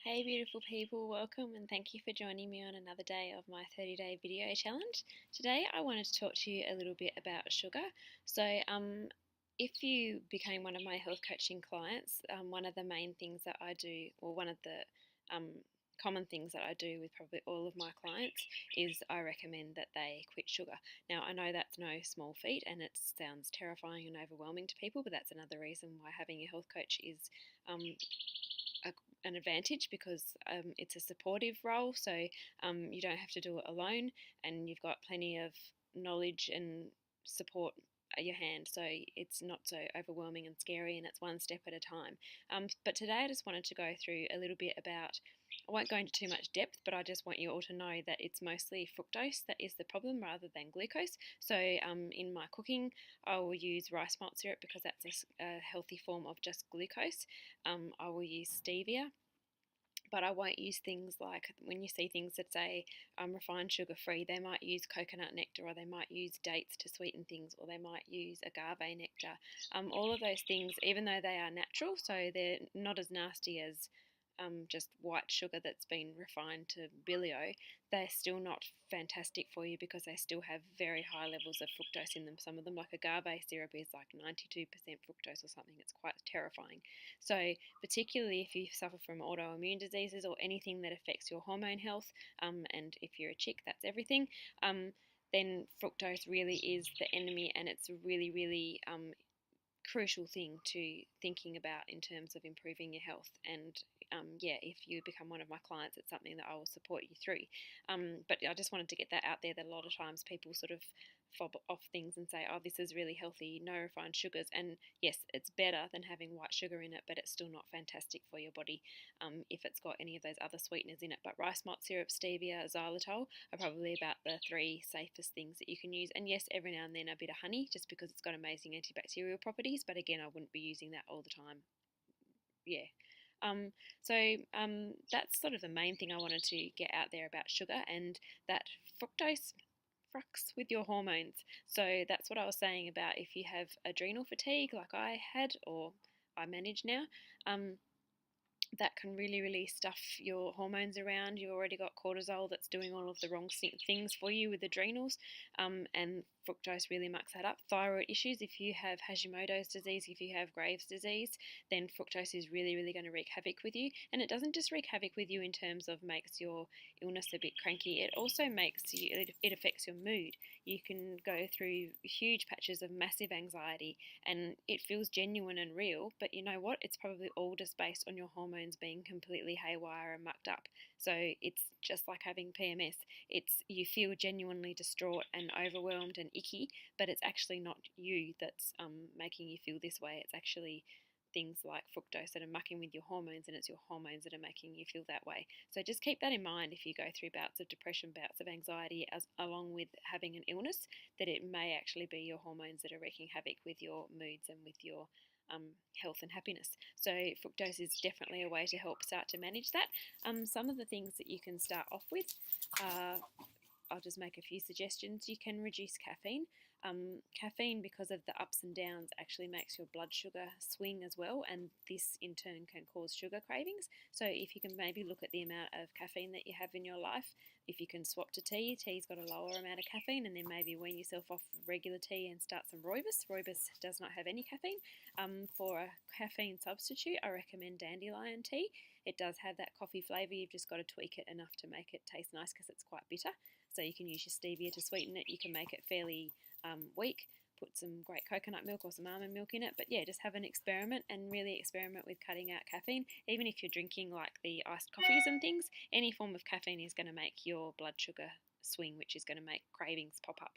Hey beautiful people, welcome and thank you for joining me on another day of my 30-day video challenge. Today I wanted to talk to you a little bit about sugar. If you became one of my health coaching clients, one of the main things that I do, or one of the common things that I do with probably all of my clients, is I recommend that they quit sugar. Now I know that's no small feat and it sounds terrifying and overwhelming to people, but that's another reason why having a health coach is an advantage, because it's a supportive role, so you don't have to do it alone, and you've got plenty of knowledge and support at your hand, so it's not so overwhelming and scary, and it's one step at a time. But today I just wanted to go through a little bit about, I won't go into too much depth, but I just want you all to know that it's mostly fructose that is the problem rather than glucose. So in my cooking, I will use rice malt syrup because that's a healthy form of just glucose. I will use stevia, but I won't use things like, when you see things that say refined sugar free, they might use coconut nectar, or they might use dates to sweeten things, or they might use agave nectar. All of those things, even though they are natural, so they're not as nasty as just white sugar that's been refined to bilio, they're still not fantastic for you because they still have very high levels of fructose in them. Some of them, like agave syrup, is like 92% fructose or something. It's quite terrifying. So particularly if you suffer from autoimmune diseases or anything that affects your hormone health, and if you're a chick, that's everything, then fructose really is the enemy, and it's really, really crucial thing to thinking about in terms of improving your health. And if you become one of my clients, it's something that I will support you through. But I just wanted to get that out there, that a lot of times people sort of fob off things and say, oh, this is really healthy, no refined sugars. And yes, it's better than having white sugar in it, but it's still not fantastic for your body if it's got any of those other sweeteners in it. But rice malt syrup, stevia, xylitol are probably about the three safest things that you can use. And yes, every now and then a bit of honey, just because it's got amazing antibacterial properties, but again, I wouldn't be using that all the time. That's sort of the main thing I wanted to get out there about sugar, and that fructose fucks with your hormones. So that's what I was saying about if you have adrenal fatigue like I had, or I manage now, that can really, really stuff your hormones around. You've already got cortisol that's doing all of the wrong things for you with adrenals, and fructose really mucks that up. Thyroid issues, if you have Hashimoto's disease, if you have Graves' disease, then fructose is really, really going to wreak havoc with you. And it doesn't just wreak havoc with you in terms of makes your illness a bit cranky, it also makes you, it affects your mood. You can go through huge patches of massive anxiety, and it feels genuine and real, but you know what? It's probably all just based on your hormones being completely haywire and mucked up. So it's just like having PMS. It's, you feel genuinely distraught and overwhelmed and icky, but it's actually not you that's making you feel this way. It's actually things like fructose that are mucking with your hormones, and it's your hormones that are making you feel that way. So just keep that in mind if you go through bouts of depression, bouts of anxiety, along with having an illness, that it may actually be your hormones that are wreaking havoc with your moods and with your health and happiness. So fructose is definitely a way to help start to manage that. Some of the things that you can start off with are, I'll just make a few suggestions. You can reduce caffeine. Caffeine, because of the ups and downs, actually makes your blood sugar swing as well, and this in turn can cause sugar cravings. So if you can maybe look at the amount of caffeine that you have in your life, if you can swap to tea, tea's got a lower amount of caffeine, and then maybe wean yourself off regular tea and start some rooibos. Rooibos does not have any caffeine. For a caffeine substitute, I recommend dandelion tea. It does have that coffee flavour, you've just got to tweak it enough to make it taste nice because it's quite bitter. So you can use your stevia to sweeten it. You can make it fairly weak, put some great coconut milk or some almond milk in it. But yeah, just have an experiment and really experiment with cutting out caffeine. Even if you're drinking like the iced coffees and things, any form of caffeine is going to make your blood sugar swing, which is going to make cravings pop up.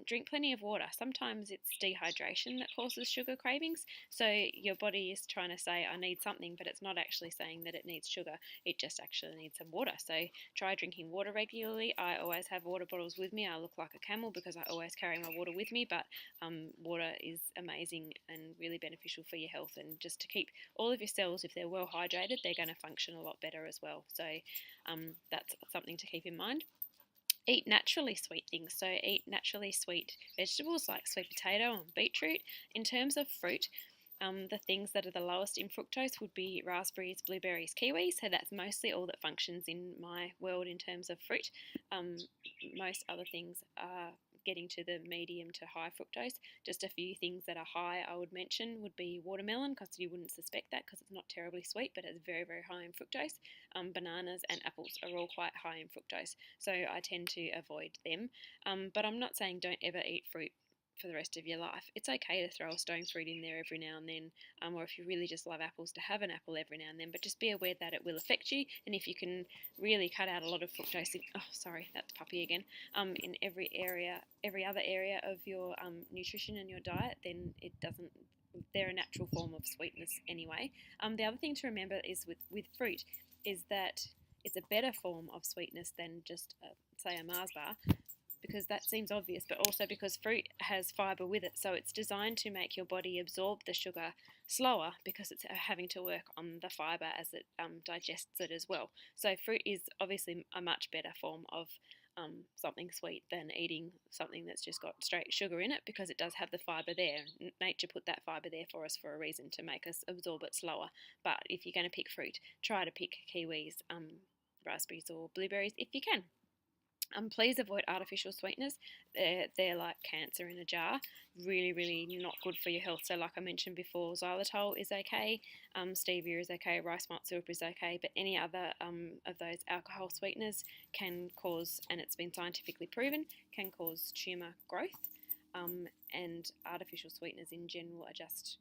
Drink plenty of water. Sometimes it's dehydration that causes sugar cravings. So your body is trying to say, I need something, but it's not actually saying that it needs sugar. It just actually needs some water. So try drinking water regularly. I always have water bottles with me. I look like a camel because I always carry my water with me, but water is amazing and really beneficial for your health, and just to keep all of your cells, if they're well hydrated, they're going to function a lot better as well. So that's something to keep in mind. Eat naturally sweet things. So eat naturally sweet vegetables like sweet potato and beetroot. In terms of fruit, The things that are the lowest in fructose would be raspberries, blueberries, kiwis. So that's mostly all that functions in my world in terms of fruit. Most other things are getting to the medium to high fructose. Just a few things that are high I would mention would be watermelon, because you wouldn't suspect that because it's not terribly sweet, but it's very, very high in fructose. Bananas and apples are all quite high in fructose, so I tend to avoid them. But I'm not saying don't ever eat fruit for the rest of your life. It's okay to throw a stone fruit in there every now and then, or if you really just love apples, to have an apple every now and then, but just be aware that it will affect you, and if you can really cut out a lot of fructose that's puppy again, in every other area of your nutrition and your diet, then it doesn't, they're a natural form of sweetness anyway. The other thing to remember is with fruit is that it's a better form of sweetness than just, say, a Mars bar, because that seems obvious, but also because fruit has fibre with it, so it's designed to make your body absorb the sugar slower because it's having to work on the fibre as it digests it as well. So fruit is obviously a much better form of something sweet than eating something that's just got straight sugar in it, because it does have the fibre there. Nature put that fibre there for us for a reason, to make us absorb it slower. But if you're going to pick fruit, try to pick kiwis, raspberries or blueberries if you can. Please avoid artificial sweeteners. They're like cancer in a jar. Really, really not good for your health. So like I mentioned before, xylitol is okay, stevia is okay, rice malt syrup is okay, but any other of those alcohol sweeteners can cause, and it's been scientifically proven, can cause tumour growth. And artificial sweeteners in general are just,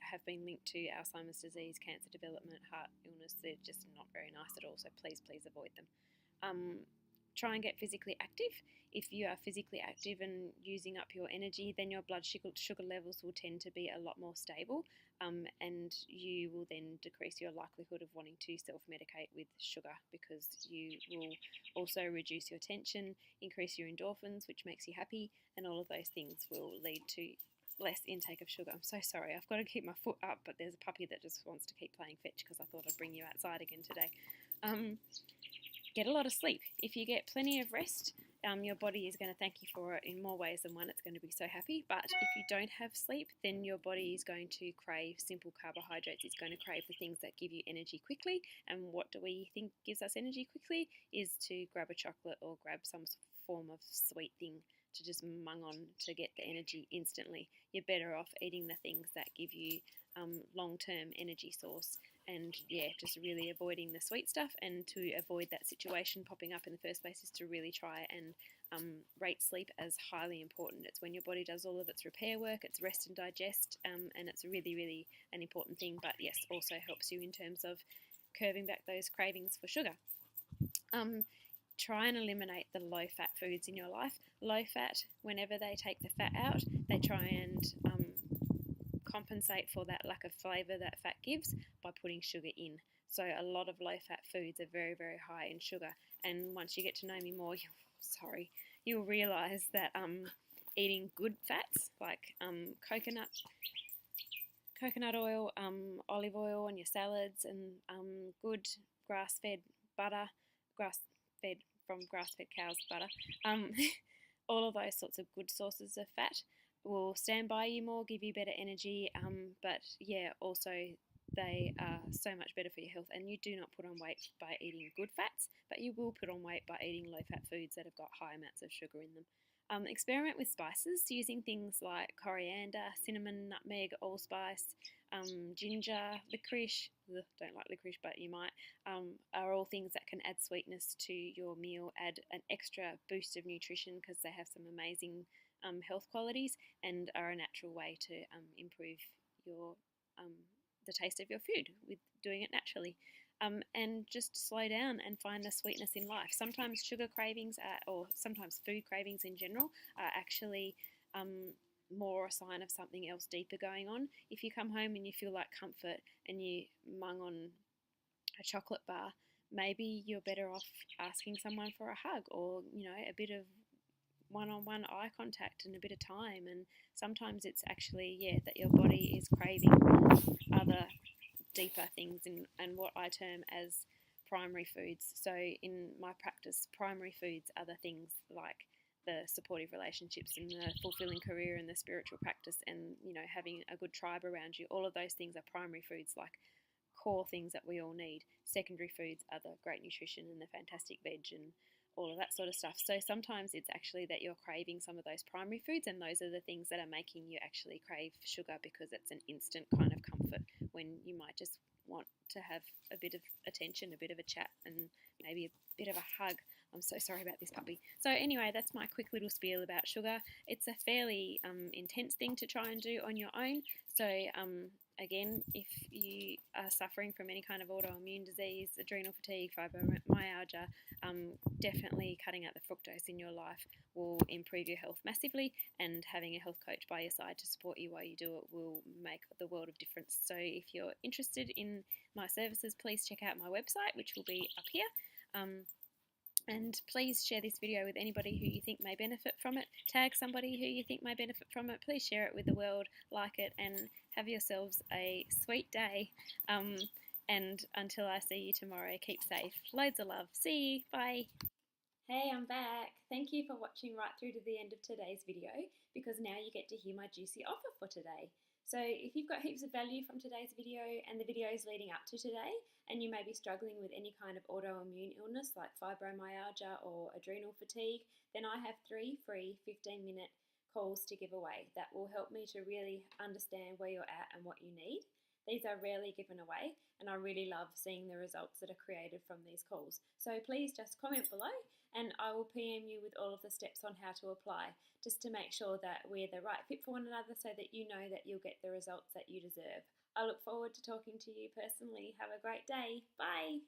have been linked to Alzheimer's disease, cancer development, heart illness. They're just not very nice at all, so please avoid them. Try and get physically active. If you are physically active and using up your energy, then your blood sugar levels will tend to be a lot more stable, and you will then decrease your likelihood of wanting to self-medicate with sugar, because you will also reduce your tension, increase your endorphins, which makes you happy, and all of those things will lead to less intake of sugar. I'm so sorry, I've got to keep my foot up, but there's a puppy that just wants to keep playing fetch because I thought I'd bring you outside again today. Get a lot of sleep. If you get plenty of rest, your body is going to thank you for it in more ways than one. It's going to be so happy. But if you don't have sleep, then your body is going to crave simple carbohydrates. It's going to crave the things that give you energy quickly. And what do we think gives us energy quickly? Is to grab a chocolate or grab some form of sweet thing to just mung on to get the energy instantly. You're better off eating the things that give you long-term energy source, and just really avoiding the sweet stuff. And to avoid that situation popping up in the first place is to really try and rate sleep as highly important. It's when your body does all of its repair work, it's rest and digest, and it's really, really an important thing. But yes, also helps you in terms of curbing back those cravings for sugar. Try and eliminate the low-fat foods in your life. Low-fat, whenever they take the fat out, they try and compensate for that lack of flavour that fat gives by putting sugar in. So a lot of low-fat foods are very, very high in sugar. And once you get to know me more, you'll realise that eating good fats like coconut oil, olive oil on your salads, and good grass-fed butter, grass-fed from grass-fed cows' butter, all of those sorts of good sources of fat will stand by you more, give you better energy, but also they are so much better for your health. And you do not put on weight by eating good fats, but you will put on weight by eating low-fat foods that have got high amounts of sugar in them. Experiment with spices, using things like coriander, cinnamon, nutmeg, allspice, ginger, licorice, don't like licorice but you might, are all things that can add sweetness to your meal, add an extra boost of nutrition because they have some amazing health qualities, and are a natural way to improve your the taste of your food with doing it naturally. And just slow down and find the sweetness in life. Sometimes sugar cravings or sometimes food cravings in general are actually more a sign of something else deeper going on. If you come home and you feel like comfort and you mung on a chocolate bar, maybe you're better off asking someone for a hug, or a bit of one-on-one eye contact and a bit of time. And sometimes it's actually that your body is craving other deeper things and what I term as primary foods. So in my practice, primary foods are the things like the supportive relationships and the fulfilling career and the spiritual practice and, you know, having a good tribe around you. All of those things are primary foods, like core things that we all need. Secondary foods are the great nutrition and the fantastic veg and all of that sort of stuff. So sometimes it's actually that you're craving some of those primary foods, and those are the things that are making you actually crave sugar, because it's an instant kind of comfort when you might just want to have a bit of attention, a bit of a chat, and maybe a bit of a hug. I'm so sorry about this puppy. So anyway, that's my quick little spiel about sugar. It's a fairly intense thing to try and do on your own. So again, if you are suffering from any kind of autoimmune disease, adrenal fatigue, fibromyalgia, definitely cutting out the fructose in your life will improve your health massively, and having a health coach by your side to support you while you do it will make the world of difference. So if you're interested in my services, please check out my website, which will be up here. And please share this video with anybody who you think may benefit from it. Tag somebody who you think may benefit from it. Please share it with the world, like it, and have yourselves a sweet day. And until I see you tomorrow, keep safe. Loads of love. See you. Bye. Hey, I'm back. Thank you for watching right through to the end of today's video, because now you get to hear my juicy offer for today. So if you've got heaps of value from today's video and the videos leading up to today, and you may be struggling with any kind of autoimmune illness like fibromyalgia or adrenal fatigue, then I have 3 free 15-minute calls to give away that will help me to really understand where you're at and what you need. These are rarely given away, and I really love seeing the results that are created from these calls. So please just comment below, and I will PM you with all of the steps on how to apply, just to make sure that we're the right fit for one another, so that you know that you'll get the results that you deserve. I look forward to talking to you personally. Have a great day. Bye.